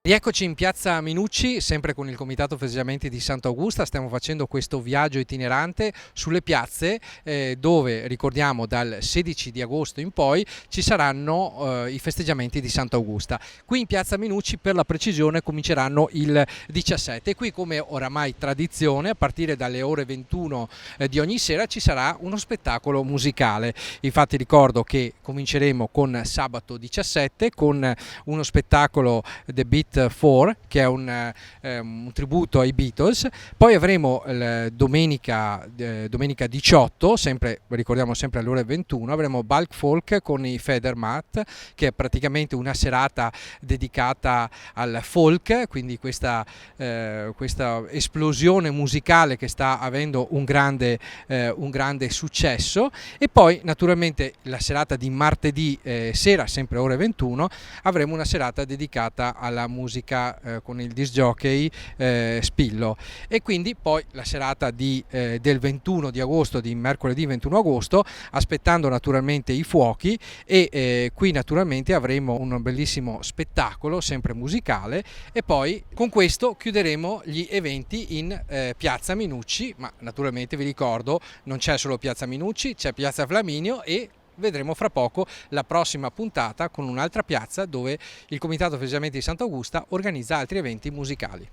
Rieccoci in piazza Minucci, sempre con il Comitato Festeggiamenti di Sant'Augusta. Stiamo facendo questo viaggio itinerante sulle piazze dove, ricordiamo, dal 16 di agosto in poi ci saranno i festeggiamenti di Sant'Augusta. Qui in piazza Minucci, per la precisione, cominceranno il 17 e qui, come oramai tradizione, a partire dalle ore 21 di ogni sera ci sarà uno spettacolo musicale. Infatti ricordo che cominceremo con sabato 17 con uno spettacolo The Beat 4, che è un tributo ai Beatles. Poi avremo domenica 18, ricordiamo sempre alle ore 21, avremo Bulk Folk con i Federmat, che è praticamente una serata dedicata al folk, quindi questa esplosione musicale che sta avendo un grande successo. E poi naturalmente la serata di martedì sera, sempre ore 21, avremo una serata dedicata alla musica con il disc jockey Spillo, e quindi poi la serata del 21 di agosto, di mercoledì 21 agosto, aspettando naturalmente i fuochi, e qui naturalmente avremo un bellissimo spettacolo sempre musicale, e poi con questo chiuderemo gli eventi in piazza Minucci. Ma naturalmente vi ricordo, non c'è solo piazza Minucci, c'è piazza Flaminio, e vedremo fra poco la prossima puntata con un'altra piazza dove il Comitato Festeggiamenti di Sant'Augusta organizza altri eventi musicali.